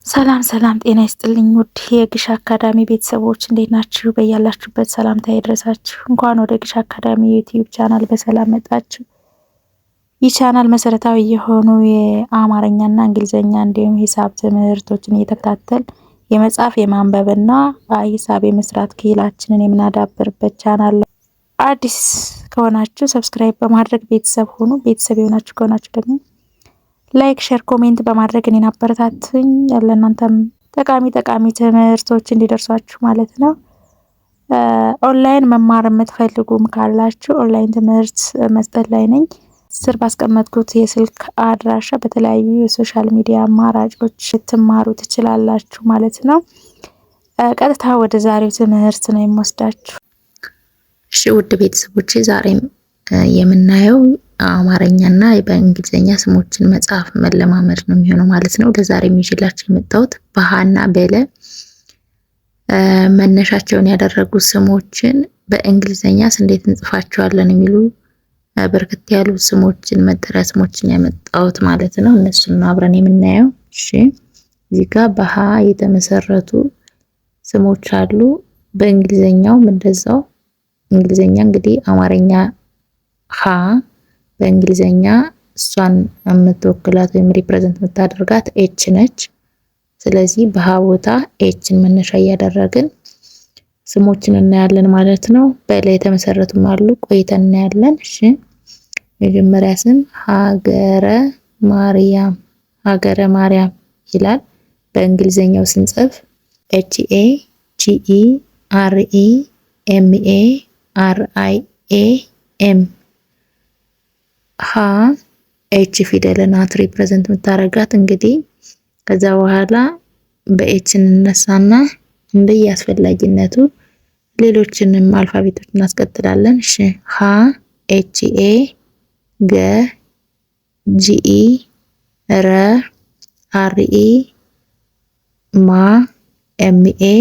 ሰላም ሰላም ጤና ይስጥልኝ ውድ የግሽ አካዳሚ ቤተሰቦች እንዴት ናችሁ? በያላችሁበት ሰላምታ ይድረሳችሁ። እንኳን ወደ ግሽ አካዳሚ ዩቲዩብ ቻናል በሰላም መጣችሁ። ይህ ቻናል መሰረታዊ የሆኑ የአማርኛና እንግሊዝኛ እንዲሁም ሂሳብ ትምህርቶችን እየተከታተል የመጻፍ የማንበብና ሂሳብ የመስራት ክህሎታችንን የምናዳብርበት ቻናል ነው። አዲስ ከሆናችሁ ሰብስክራይብ በማድረግ ቤተሰብ ሁኑ። ቤተሰብ የሆናችሁ ከሆናችሁ ደግሞ ላይክ፣ ሼር፣ ኮሜንት በማድረግ እኔን አበረታቱኝ። ለእናንተም ጠቃሚ ትምህርቶች እንዲደርሷችሁ ማለት ነው። ኦንላይን መማር የምትፈልጉም ካላችሁ ኦንላይን ትምህርት መስጠት ላይ ነኝ። ስር ባስቀመጥኩት የስልክ አድራሻ በተለያዩ የሶሻል ሚዲያ አማራጮች ልትማሩ ትችላላችሁ ማለት ነው። ቀጥታ ወደ ዛሬው ትምህርት ነው የምወስዳችሁ። እሺ ውድ ቤተሰቦቼ ዛሬም የምናየው አማርኛና በእንግሊዝኛ ስሞችን መጻፍ መለማመድ ነው የሚሆነው ማለት ነው። ለዛሬ ይዤላችሁ የመጣሁት በሃና በለ መነሻቸውን ያደረጉ ስሞችን በእንግሊዝኛስ እንዴት እንጽፋቸዋለን የሚሉ በርከት ያሉ ስሞችን መጠሪያ ስሞችን ያመጣሁት ማለት ነው። እነሱን አብረን የምናየው። እሺ እዚህ ጋር በሃ የተመሰረቱ ስሞች አሉ። በእንግሊዝኛውም እንደዛው። እንግሊዝኛ እንግዲህ አማርኛ ሃ በእንግሊዝኛ እሷን የምትወክላት ወይም ሪፕሬዘንት የምታደርጋት ኤች ነች። ስለዚህ በሃ ቦታ ኤችን መነሻ እያደረግን ስሞችን እናያለን ማለት ነው። በለ የተመሰረቱም አሉ፣ ቆይተን እናያለን። እሺ መጀመሪያ ስም ሀገረ ማርያም፣ ሀገረ ማርያም ይላል። በእንግሊዝኛው ስንጽፍ ኤች ኤ ጂ ኢ አር ኢ ኤም ኤ አር አይ ኤ ኤም። ሀ ኤች ፊደል ናት ሪፕሬዘንት የምታረጋት። እንግዲህ ከዛ በኋላ በኤች እንነሳና እንደየ አስፈላጊነቱ ሌሎችንም አልፋቤቶች እናስቀጥላለን። እሺ ሀ ኤች ኤ ገ ጂ ኢ ረ አር ኢ ማ ኤም ኤ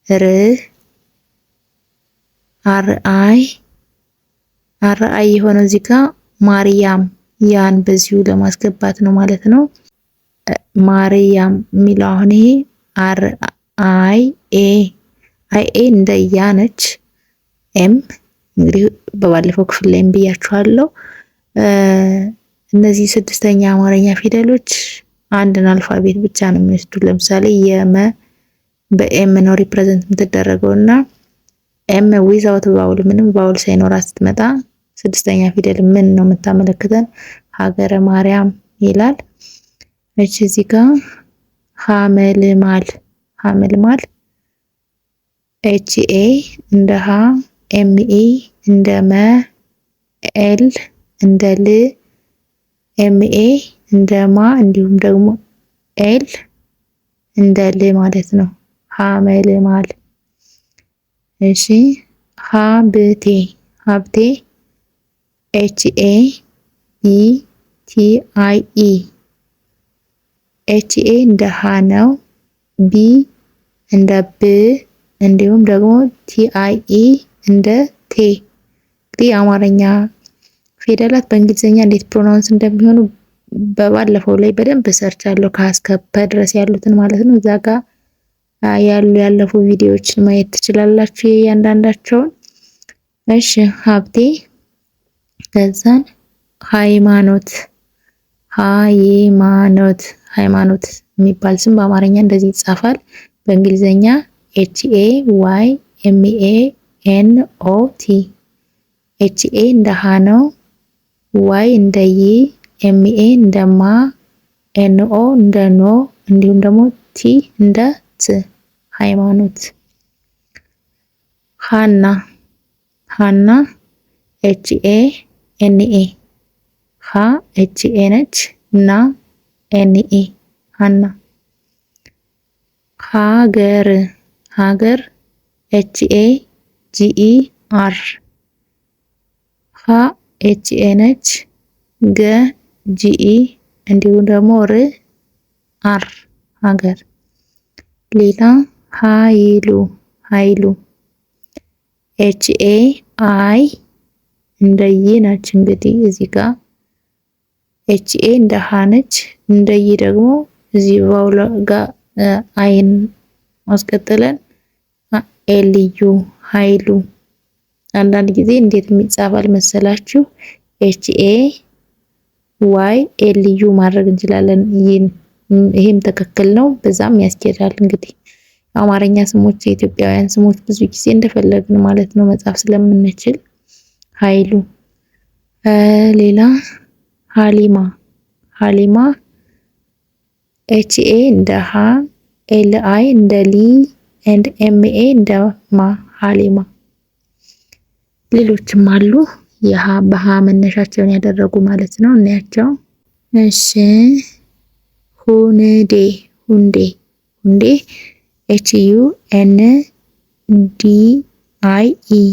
ር አር አይ የሆነው እዚህ ጋር ማርያም ያን በዚሁ ለማስገባት ነው ማለት ነው። ማርያም የሚለው አሁን ይሄ አር አይ ኤ እንደ ያ ነች። ኤም እንግዲህ በባለፈው ክፍል ላይ ብያችኋለሁ። እነዚህ ስድስተኛ አማርኛ ፊደሎች አንድን አልፋቤት ብቻ ነው የሚወስዱ። ለምሳሌ የመ በኤም ነው ሪፕሬዘንት የምትደረገውና ኤም ዊዛውት ባውል ምንም ባውል ሳይኖራት ስትመጣ ስድስተኛ ፊደል ምን ነው የምታመለክተን? ሀገረ ማርያም ይላል። እቺ እዚህ ጋር ሀመልማል ኤች ኤ እንደ ሀ ኤም ኢ እንደ መ ኤል እንደ ል ኤም ኤ እንደ ማ እንዲሁም ደግሞ ኤል እንደ ል ማለት ነው። ሀመልማል። እሺ ሀብቴ ኤች ኤ ቢ ቲ አይ ኢ ኤች ኤ እንደ ሀ ነው። ቢ እንደ ብ እንዲሁም ደግሞ ቲ አይ ኢ እንደ ቴ። እንግዲህ የአማርኛ ፊደላት በእንግሊዝኛ እንዴት ፕሮናውንስ እንደሚሆኑ በባለፈው ላይ በደንብ ሰርች አለው ከአስከፐ ድረስ ያሉትን ማለት ነው። እዛ ጋር ያለፉ ቪዲዮዎችን ማየት ትችላላችሁ እያንዳንዳቸውን። እሺ ሀብቴ ከዛን ሃይማኖት የሚባል ስም በአማርኛ እንደዚህ ይጻፋል። በእንግሊዝኛ ኤች ኤ ዋይ ኤም ኤ ኤን ኦ ቲ። ኤች ኤ እንደ ሀ ነው። ዋይ እንደ ይ፣ ኤም ኤ እንደ ማ፣ ኤን ኦ እንደ ኖ እንዲሁም ደግሞ ቲ እንደ ት። ሃይማኖት። ሃና ኤች ኤ ኤን ኤ ሀ ኤች ኤ ነች እና ኤን ኤ ሃና። ሀገር ኤች ኤ ጂ ኢ አር ሀ ኤች ኤ ነች ገ ጂ ኢ እንዲሁም ደግሞ ር አር ሀገር። ሌላ ኃይሉ ኤች ኤ አይ እንደ ይ ነች። እንግዲህ እዚህ ጋር ኤች ኤ እንደ ሀ ነች፣ እንደ ይ ደግሞ እዚህ ቫውል ጋር አይን ማስቀጠለን ኤልዩ ኃይሉ። አንዳንድ ጊዜ እንዴት የሚጻፋል መሰላችሁ? ኤችኤ ዋይ ኤልዩ ማድረግ እንችላለን። ይሄም ትክክል ነው፣ በዛም ያስኬዳል። እንግዲህ አማርኛ ስሞች የኢትዮጵያውያን ስሞች ብዙ ጊዜ እንደፈለግን ማለት ነው መጻፍ ስለምንችል ኃይሉ። ሌላ ሀሊማ ሀሊማ ኤችኤ እንደ ሀ ኤልአይ እንደ ሊ ኤንድ ኤምኤ እንደ ማ ሀሊማ። ሌሎችም አሉ የሀ በሀ መነሻቸውን ያደረጉ ማለት ነው። እናያቸው። እሺ ሁንዴ ሁንዴ ሁንዴ ኤችዩ ኤን ዲ አይ ኢ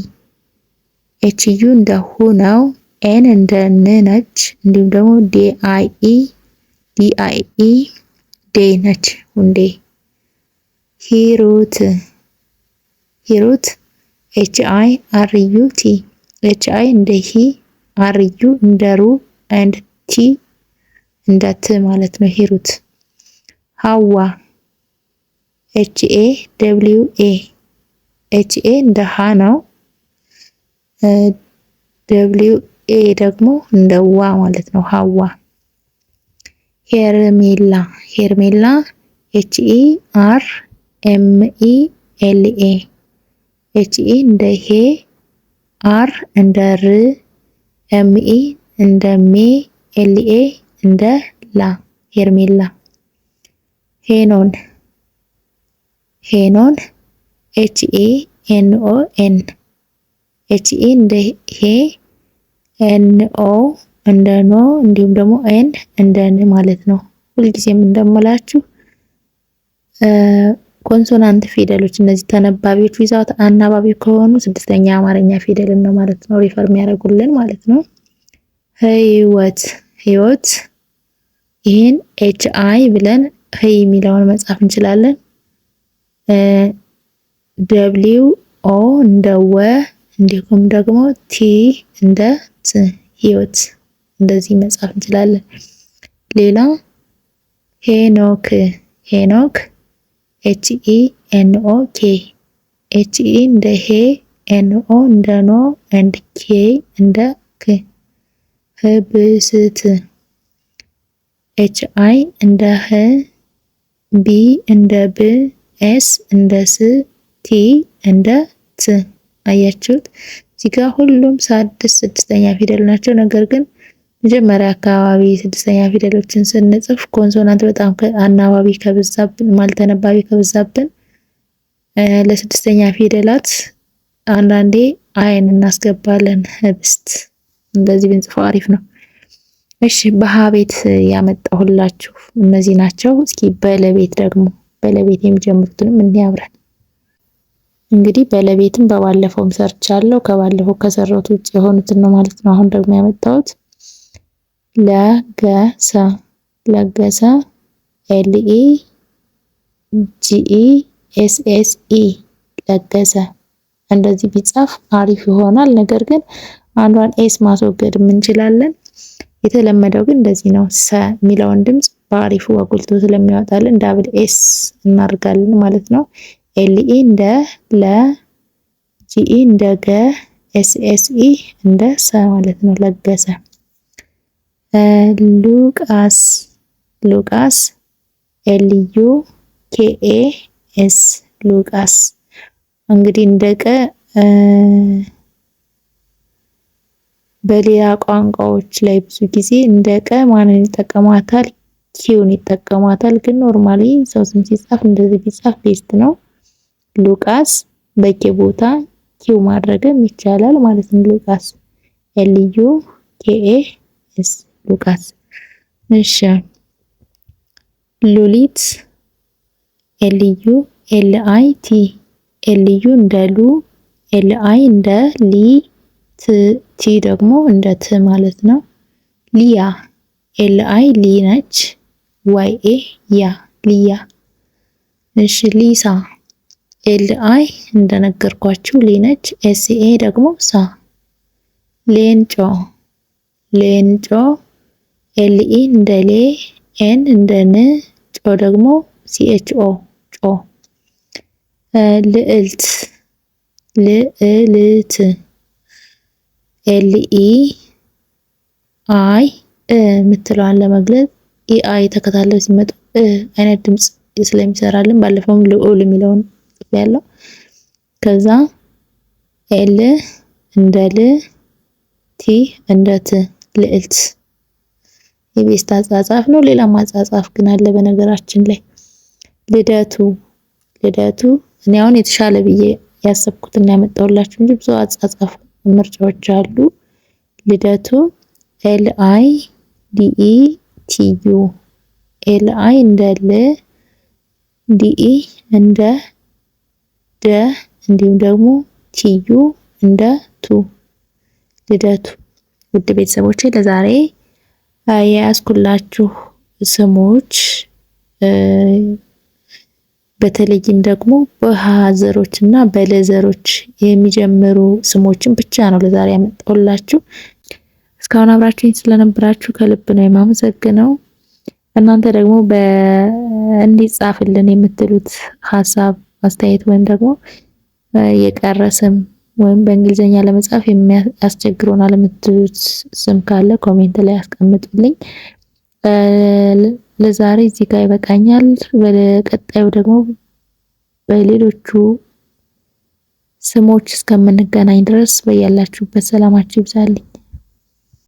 ኤችዩ እንደ ሁ ነው። ኤን እንደ ን ነች። እንዲሁም ደግሞ ዲ አይ ኢ ዴ ነች ሁንዴ። ሂሩት ሂሩት ኤች አይ አር ዩ ቲ ኤች አይ እንደ ሂ አር ዩ እንደ ሩ ኤንድ ቲ እንደ ት ማለት ነው ሂሩት። ሀዋ ኤች ኤ ደብሊው ኤ ኤች ኤ እንደ ሀ ነው። ደብሊው ኤ ደግሞ እንደ ዋ ማለት ነው ሀዋ። ሄርሜላ ሄርሜላ ኤች ኢ አር ኤም ኢ ኤል ኤ ኤች ኢ እንደ ሄ አር እንደ ር ኤም ኢ እንደ ሜ ኤል ኤ እንደ ላ ሄርሜላ። ሄኖን ሄኖን ኤች ኢ ኤን ኦ ኤን ኤች ኢ እንደ ሄ ኤን ኦ እንደ ኖ እንዲሁም ደግሞ ኤን እንደ ን ማለት ነው። ሁልጊዜም እንደምላችሁ ኮንሶናንት ፊደሎች እነዚህ ተነባቢዎች ዊዛውት አናባቢ ከሆኑ ስድስተኛ አማርኛ ፊደልን ነው ማለት ነው ሪፈር የሚያደርጉልን ማለት ነው። ህይወት ህይወት ይሄን ኤች አይ ብለን ህይ የሚለውን መጻፍ እንችላለን። ደብሊው ኦ እንደ ወ እንዲሁም ደግሞ ቲ እንደ ት ህይወት እንደዚህ መጻፍ እንችላለን። ሌላ ሄኖክ ሄኖክ ኤች ኢ ኤን ኦ ኬ ኤች ኢ እንደ ሄ ኤን ኦ እንደ ኖ ኤንድ ኬ እንደ ክ። ህብስት ኤች አይ እንደ ህ ቢ እንደ ብ ኤስ እንደ ስ ቲ እንደ ት። አያችሁት? እዚህ ጋር ሁሉም ስድስተኛ ፊደል ናቸው። ነገር ግን መጀመሪያ አካባቢ ስድስተኛ ፊደሎችን ስንጽፍ ኮንሶናንት በጣም አናባቢ ከበዛብን ማለት ተነባቢ ከበዛብን ለስድስተኛ ፊደላት አንዳንዴ አይን እናስገባለን። ህብስት እንደዚህ ብንጽፈው አሪፍ ነው። እሺ በሀ ቤት ያመጣሁላችሁ እነዚህ ናቸው። እስኪ በለቤት ደግሞ በለቤት የሚጀምሩትንም እንያብራል። እንግዲህ በለቤትም በባለፈውም ሰርቻለሁ። ከባለፈው ከሰራሁት ውጭ የሆኑትን ነው ማለት ነው አሁን ደግሞ ያመጣሁት። ለገሰ ለገሰ ኤልኢ ጂኢ ኤስኤስኢ ለገሰ እንደዚህ ቢጻፍ አሪፍ ይሆናል። ነገር ግን አንዷን ኤስ ማስወገድ እንችላለን። የተለመደው ግን እንደዚህ ነው። ሰ የሚለውን ድምጽ በአሪፉ አጉልቶ ስለሚያወጣልን ዳብል ኤስ እናደርጋለን ማለት ነው። ኤልኢ እንደ ለ ጂኢ እንደ ገ ኤስኤስኢ እንደ ሰ ማለት ነው ለገሰ። ሉቃስ ሉቃስ ኤልዩ ኬኤ ኤስ ሉቃስ እንግዲህ እንደቀ በሌላ ቋንቋዎች ላይ ብዙ ጊዜ እንደቀ ማንን ይጠቀማታል? ኪውን ይጠቀማታል። ግን ኖርማሊ ሰው ስም ሲጻፍ እንደዚህ ቢጻፍ ቤስት ነው። ሉቃስ በኬ ቦታ ኪው ማድረግም ይቻላል ማለት ነው። ሉቃስ ኤልዩ ኬኤ ኤስ ሉቃስ። እሺ ሉሊት ኤልዩ ኤልአይ ቲ ኤልዩ እንደ ሉ ኤልአይ እንደ ሊ ቲ ደግሞ እንደ ት ማለት ነው። ሊያ ኤልአይ ሊ ነች። ዋይኤ ያ ሊያ። እሺ ሊሳ ኤልአይ እንደነገርኳችሁ ሊ ነች። ኤስኤ ደግሞ ሳ። ሌንጮ ሌንጮ ኤልኢ እንደ ሌ ኤን እንደ ን ጮ ጮ ደግሞ CHO ጮ። ልዕልት ልዕልት LEI የምትለዋን ለመግለጽ EI ተከታትለው ሲመጡ አይነት ድምጽ ስለሚሰራልን ባለፈውም ልዑል የሚለውን ያለው ከዛ L እንደ ል ቲ እንደ ት ልዕልት የቤስት አጻጻፍ ነው። ሌላ ማጻጻፍ ግን አለ በነገራችን ላይ ልደቱ እኔ አሁን የተሻለ ብዬ ያሰብኩትና ያመጣሁላችሁ እንጂ ብዙ አጻጻፍ ምርጫዎች አሉ። ልደቱ LIDETU LI እንደ ል DE እንደ ደ እንዲሁም ደግሞ TU እንደ ቱ ልደቱ። ውድ ቤተሰቦቼ ለዛሬ የያዝኩላችሁ ስሞች በተለይም ደግሞ በሃ ዘሮች እና በለ ዘሮች የሚጀምሩ ስሞችን ብቻ ነው ለዛሬ ያመጣሁላችሁ። እስካሁን አብራችሁኝ ስለነበራችሁ ከልብ ነው የማመሰግነው። እናንተ ደግሞ እንዲጻፍልን የምትሉት ሐሳብ አስተያየት ወይም ደግሞ የቀረ ስም ወይም በእንግሊዘኛ ለመጻፍ የሚያስቸግሩናል የምትሉት ስም ካለ ኮሜንት ላይ አስቀምጡልኝ። ለዛሬ እዚህ ጋር ይበቃኛል። በቀጣዩ ደግሞ በሌሎቹ ስሞች እስከምንገናኝ ድረስ በያላችሁበት ሰላማችሁ ይብዛልኝ።